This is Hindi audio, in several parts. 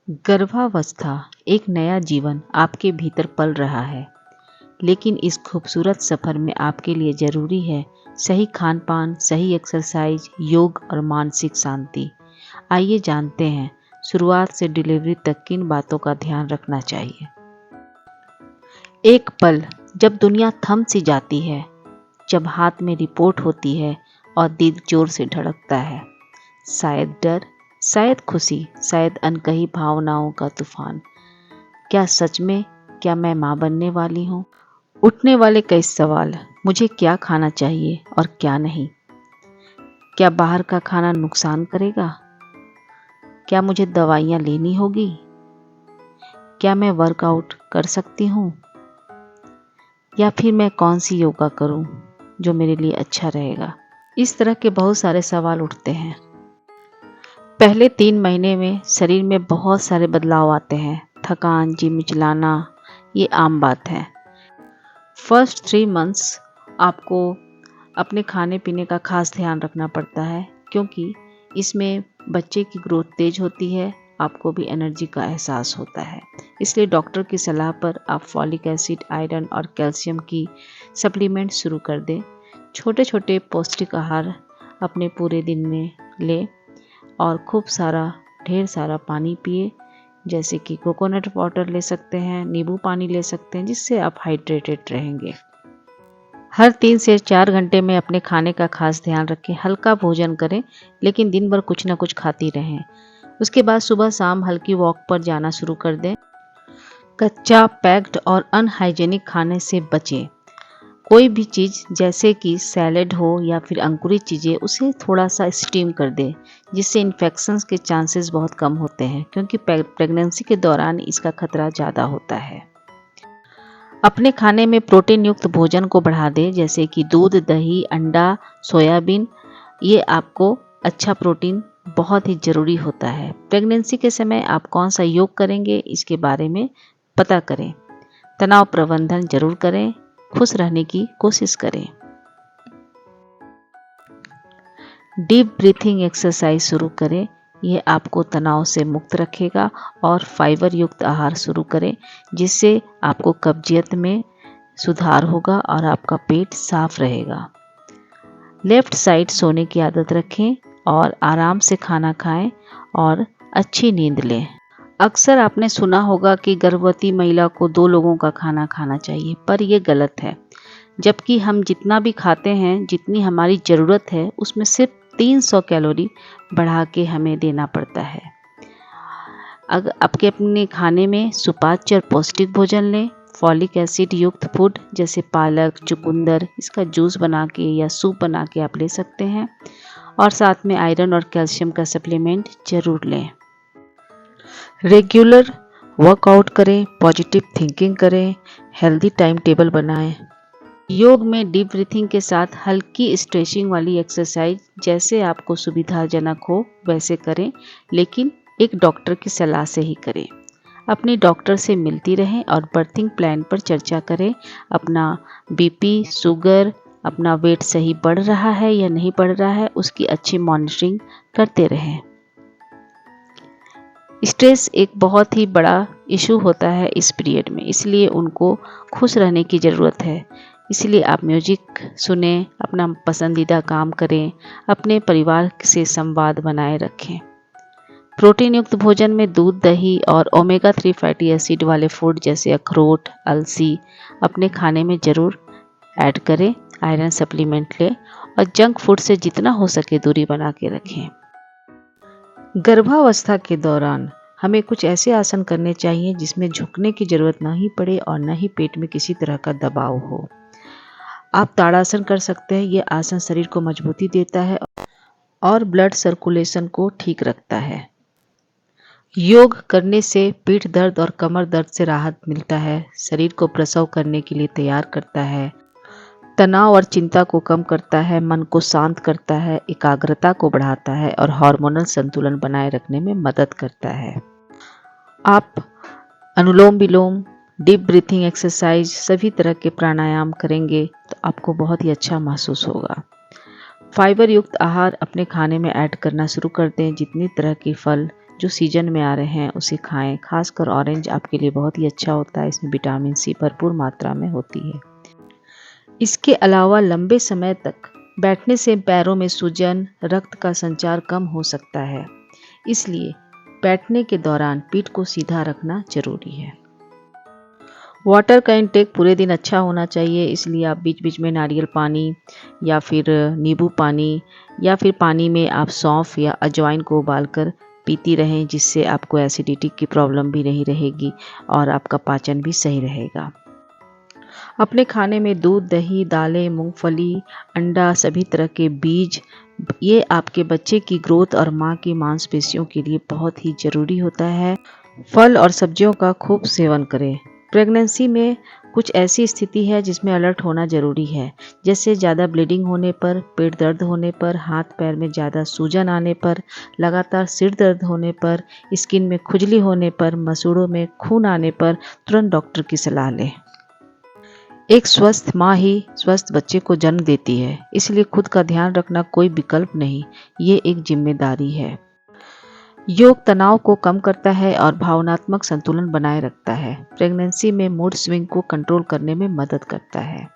गर्भावस्था एक नया जीवन आपके भीतर पल रहा है, लेकिन इस खूबसूरत सफ़र में आपके लिए ज़रूरी है सही खान पान, सही एक्सरसाइज, योग और मानसिक शांति। आइए जानते हैं शुरुआत से डिलीवरी तक किन बातों का ध्यान रखना चाहिए। एक पल जब दुनिया थम सी जाती है, जब हाथ में रिपोर्ट होती है और दिल जोर से धड़कता है। शायद डर, शायद खुशी, शायद अनकही भावनाओं का तूफान। क्या सच में, क्या मैं माँ बनने वाली हूँ? उठने वाले कई सवाल, मुझे क्या खाना चाहिए और क्या नहीं? क्या बाहर का खाना नुकसान करेगा? क्या मुझे दवाइयाँ लेनी होगी? क्या मैं वर्कआउट कर सकती हूँ? या फिर मैं कौन सी योगा करूँ जो मेरे लिए अच्छा रहेगा? इस तरह के बहुत सारे सवाल उठते हैं। पहले 3 महीने में शरीर में बहुत सारे बदलाव आते हैं। थकान, जी मिचलाना, ये आम बात है। फर्स्ट 3 मंथ्स आपको अपने खाने पीने का खास ध्यान रखना पड़ता है, क्योंकि इसमें बच्चे की ग्रोथ तेज होती है, आपको भी एनर्जी का एहसास होता है। इसलिए डॉक्टर की सलाह पर आप फॉलिक एसिड, आयरन और कैल्शियम की सप्लीमेंट शुरू कर दें। छोटे छोटे पौष्टिक आहार अपने पूरे दिन में लें और खूब सारा, ढेर सारा पानी पिए, जैसे कि कोकोनट वाटर ले सकते हैं, नींबू पानी ले सकते हैं, जिससे आप हाइड्रेटेड रहेंगे। हर 3 से 4 घंटे में अपने खाने का खास ध्यान रखें। हल्का भोजन करें, लेकिन दिन भर कुछ ना कुछ खाती रहें। उसके बाद सुबह शाम हल्की वॉक पर जाना शुरू कर दें। कच्चा, पैक्ड और अनहाइजेनिक खाने से बचें। कोई भी चीज़ जैसे कि सैलेड हो या फिर अंकुरित चीज़ें, उसे थोड़ा सा स्टीम कर दें, जिससे इन्फेक्शंस के चांसेस बहुत कम होते हैं, क्योंकि प्रेगनेंसी के दौरान इसका खतरा ज़्यादा होता है। अपने खाने में प्रोटीन युक्त भोजन को बढ़ा दें, जैसे कि दूध, दही, अंडा, सोयाबीन। ये आपको अच्छा प्रोटीन बहुत ही ज़रूरी होता है। प्रेगनेंसी के समय आप कौन सा योग करेंगे, इसके बारे में पता करें। तनाव प्रबंधन जरूर करें, खुश रहने की कोशिश करें। डीप ब्रीथिंग एक्सरसाइज शुरू करें, यह आपको तनाव से मुक्त रखेगा। और फाइबर युक्त आहार शुरू करें, जिससे आपको कब्जियत में सुधार होगा और आपका पेट साफ रहेगा। लेफ्ट साइड सोने की आदत रखें और आराम से खाना खाएं और अच्छी नींद लें। अक्सर आपने सुना होगा कि गर्भवती महिला को 2 लोगों का खाना खाना चाहिए, पर यह गलत है। जबकि हम जितना भी खाते हैं, जितनी हमारी ज़रूरत है, उसमें सिर्फ 300 कैलोरी बढ़ा के हमें देना पड़ता है। अगर आपके अपने खाने में सुपाच्य और पौष्टिक भोजन लें। फॉलिक एसिड युक्त फूड जैसे पालक, चुकंदर, इसका जूस बना के या सूप बना के आप ले सकते हैं। और साथ में आयरन और कैल्शियम का सप्लीमेंट जरूर लें। रेगुलर वर्कआउट करें, पॉजिटिव थिंकिंग करें, हेल्दी टाइम टेबल बनाएं। योग में डीप ब्रीथिंग के साथ हल्की स्ट्रेचिंग वाली एक्सरसाइज जैसे आपको सुविधाजनक हो वैसे करें, लेकिन एक डॉक्टर की सलाह से ही करें। अपने डॉक्टर से मिलती रहें और बर्थिंग प्लान पर चर्चा करें। अपना बीपी, शुगर, अपना वेट सही बढ़ रहा है या नहीं बढ़ रहा है, उसकी अच्छी मॉनिटरिंग करते रहें। स्ट्रेस एक बहुत ही बड़ा इशू होता है इस पीरियड में, इसलिए उनको खुश रहने की ज़रूरत है। इसलिए आप म्यूजिक सुने, अपना पसंदीदा काम करें, अपने परिवार से संवाद बनाए रखें। प्रोटीन युक्त भोजन में दूध, दही और ओमेगा 3 फैटी एसिड वाले फूड जैसे अखरोट, अलसी अपने खाने में ज़रूर ऐड करें। आयरन सप्लीमेंट लें और जंक फूड से जितना हो सके दूरी बना के रखें। गर्भावस्था के दौरान हमें कुछ ऐसे आसन करने चाहिए जिसमें झुकने की ज़रूरत ना ही पड़े और न ही पेट में किसी तरह का दबाव हो। आप ताड़ासन कर सकते हैं। यह आसन शरीर को मजबूती देता है और ब्लड सर्कुलेशन को ठीक रखता है। योग करने से पीठ दर्द और कमर दर्द से राहत मिलता है, शरीर को प्रसव करने के लिए तैयार करता है, तनाव और चिंता को कम करता है, मन को शांत करता है, एकाग्रता को बढ़ाता है और हार्मोनल संतुलन बनाए रखने में मदद करता है। आप अनुलोम विलोम, डीप ब्रीथिंग एक्सरसाइज, सभी तरह के प्राणायाम करेंगे तो आपको बहुत ही अच्छा महसूस होगा। फाइबर युक्त आहार अपने खाने में ऐड करना शुरू कर दें। जितनी तरह के फल, जो सीजन में आ रहे हैं उसे खाएं। खासकर ऑरेंज आपके लिए बहुत ही अच्छा होता है, इसमें विटामिन सी भरपूर मात्रा में होती है। इसके अलावा लंबे समय तक बैठने से पैरों में सूजन, रक्त का संचार कम हो सकता है, इसलिए बैठने के दौरान पीठ को सीधा रखना जरूरी है। वाटर का इंटेक पूरे दिन अच्छा होना चाहिए, इसलिए आप बीच बीच में नारियल पानी या फिर नींबू पानी या फिर पानी में आप सौंफ या अजवाइन को उबालकर पीती रहें, जिससे आपको एसिडिटी की प्रॉब्लम भी नहीं रहेगी और आपका पाचन भी सही रहेगा। अपने खाने में दूध, दही, दालें, मूंगफली, अंडा, सभी तरह के बीज, ये आपके बच्चे की ग्रोथ और माँ की मांसपेशियों के लिए बहुत ही ज़रूरी होता है। फल और सब्जियों का खूब सेवन करें। प्रेगनेंसी में कुछ ऐसी स्थिति है जिसमें अलर्ट होना ज़रूरी है, जैसे ज़्यादा ब्लीडिंग होने पर, पेट दर्द होने पर, हाथ पैर में ज़्यादा सूजन आने पर, लगातार सिर दर्द होने पर, स्किन में खुजली होने पर, मसूड़ों में खून आने पर तुरंत डॉक्टर की सलाह लें। एक स्वस्थ माँ ही स्वस्थ बच्चे को जन्म देती है, इसलिए खुद का ध्यान रखना कोई विकल्प नहीं, ये एक जिम्मेदारी है। योग तनाव को कम करता है और भावनात्मक संतुलन बनाए रखता है। प्रेगनेंसी में मूड स्विंग को कंट्रोल करने में मदद करता है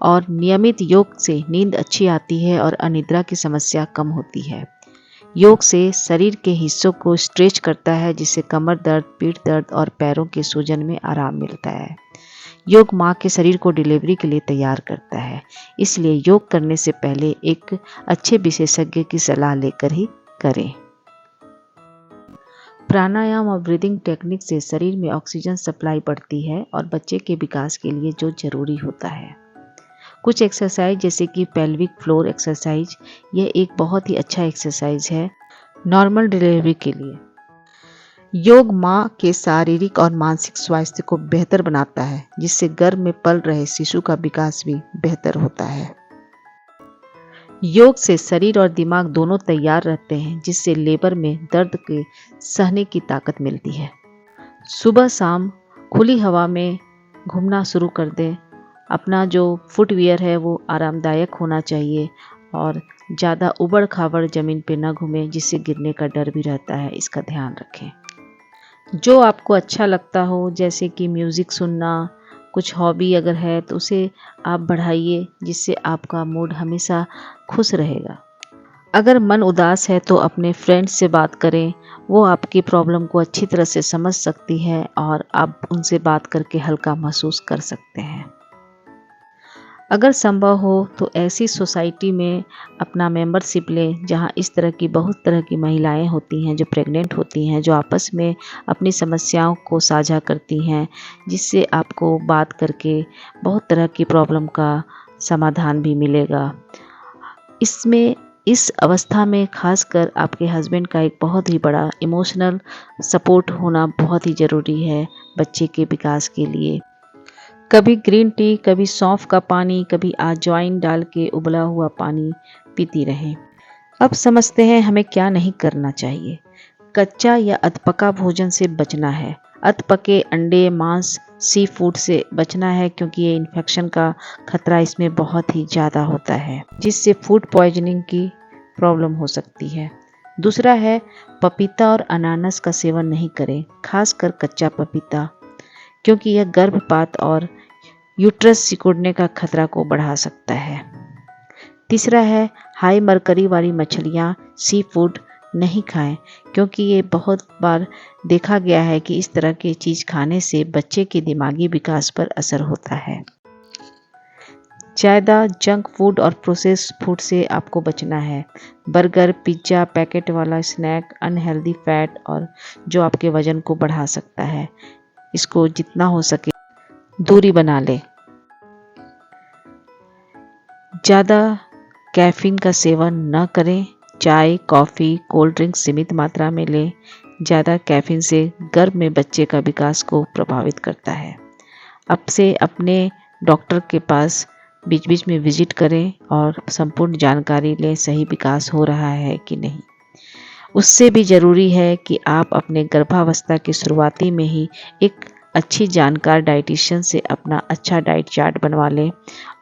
और नियमित योग से नींद अच्छी आती है और अनिद्रा की समस्या कम होती है। योग से शरीर के हिस्सों को स्ट्रेच करता है, जिससे कमर दर्द, पीठ दर्द और पैरों के सूजन में आराम मिलता है। योग माँ के शरीर को डिलीवरी के लिए तैयार करता है, इसलिए योग करने से पहले एक अच्छे विशेषज्ञ की सलाह लेकर ही करें। प्राणायाम और ब्रीदिंग टेक्निक से शरीर में ऑक्सीजन सप्लाई बढ़ती है और बच्चे के विकास के लिए जो जरूरी होता है। कुछ एक्सरसाइज जैसे कि पेल्विक फ्लोर एक्सरसाइज, यह एक बहुत ही अच्छा एक्सरसाइज है नॉर्मल डिलीवरी के लिए। योग माँ के शारीरिक और मानसिक स्वास्थ्य को बेहतर बनाता है, जिससे गर्भ में पल रहे शिशु का विकास भी बेहतर होता है। योग से शरीर और दिमाग दोनों तैयार रहते हैं, जिससे लेबर में दर्द के सहने की ताकत मिलती है। सुबह शाम खुली हवा में घूमना शुरू कर दें। अपना जो फुटवियर है वो आरामदायक होना चाहिए और ज़्यादा उबड़ खाबड़ ज़मीन पे न घूमें, जिससे गिरने का डर भी रहता है, इसका ध्यान रखें। जो आपको अच्छा लगता हो, जैसे कि म्यूज़िक सुनना, कुछ हॉबी अगर है तो उसे आप बढ़ाइए, जिससे आपका मूड हमेशा खुश रहेगा। अगर मन उदास है तो अपने फ्रेंड्स से बात करें, वो आपकी प्रॉब्लम को अच्छी तरह से समझ सकती है और आप उनसे बात करके हल्का महसूस कर सकते हैं। अगर संभव हो तो ऐसी सोसाइटी में अपना मेंबरशिप लें, जहां इस तरह की बहुत तरह की महिलाएं होती हैं जो प्रेग्नेंट होती हैं, जो आपस में अपनी समस्याओं को साझा करती हैं, जिससे आपको बात करके बहुत तरह की प्रॉब्लम का समाधान भी मिलेगा। इस अवस्था में खासकर आपके हस्बैंड का एक बहुत ही बड़ा इमोशनल सपोर्ट होना बहुत ही ज़रूरी है बच्चे के विकास के लिए। कभी ग्रीन टी, कभी सौंफ का पानी, कभी अजवाइन डाल के उबला हुआ पानी पीती रहें। अब समझते हैं हमें क्या नहीं करना चाहिए। कच्चा या अधपका भोजन से बचना है। अधपके अंडे, मांस, सी फूड से बचना है, क्योंकि ये इन्फेक्शन का खतरा इसमें बहुत ही ज़्यादा होता है, जिससे फूड पॉइजनिंग की प्रॉब्लम हो सकती है। दूसरा है पपीता और अनानास का सेवन नहीं करें, खासकर कच्चा पपीता, क्योंकि यह गर्भपात और यूट्रस सिकुड़ने का खतरा को बढ़ा सकता है। तीसरा है हाई मरकरी वाली मछलियाँ, सी फूड नहीं खाएं, क्योंकि ये बहुत बार देखा गया है कि इस तरह की चीज़ खाने से बच्चे के दिमागी विकास पर असर होता है। ज़्यादा जंक फूड और प्रोसेस फूड से आपको बचना है। बर्गर, पिज्ज़ा, पैकेट वाला स्नैक, अनहेल्दी फैट और जो आपके वजन को बढ़ा सकता है, इसको जितना हो सके दूरी बना लें। ज़्यादा कैफीन का सेवन न करें। चाय, कॉफ़ी, कोल्ड ड्रिंक सीमित मात्रा में लें। ज़्यादा कैफीन से गर्भ में बच्चे का विकास को प्रभावित करता है। अब से अपने डॉक्टर के पास बीच बीच में विजिट करें और संपूर्ण जानकारी लें, सही विकास हो रहा है कि नहीं। उससे भी ज़रूरी है कि आप अपने गर्भावस्था की शुरुआती में ही एक अच्छी जानकार डाइटिशियन से अपना अच्छा डाइट चार्ट बनवा लें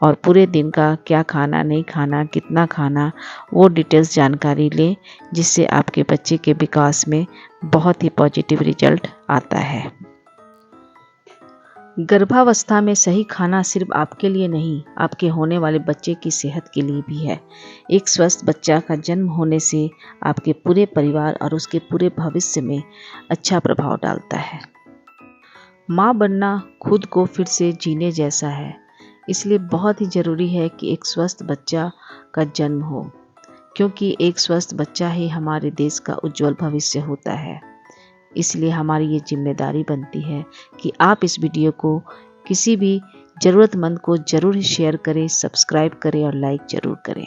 और पूरे दिन का क्या खाना, नहीं खाना, कितना खाना, वो डिटेल्स जानकारी लें, जिससे आपके बच्चे के विकास में बहुत ही पॉजिटिव रिजल्ट आता है। गर्भावस्था में सही खाना सिर्फ आपके लिए नहीं, आपके होने वाले बच्चे की सेहत के लिए भी है। एक स्वस्थ बच्चा का जन्म होने से आपके पूरे परिवार और उसके पूरे भविष्य में अच्छा प्रभाव डालता है। माँ बनना खुद को फिर से जीने जैसा है, इसलिए बहुत ही ज़रूरी है कि एक स्वस्थ बच्चा का जन्म हो, क्योंकि एक स्वस्थ बच्चा ही हमारे देश का उज्जवल भविष्य होता है। इसलिए हमारी ये जिम्मेदारी बनती है कि आप इस वीडियो को किसी भी ज़रूरतमंद को ज़रूर शेयर करें, सब्सक्राइब करें और लाइक ज़रूर करें।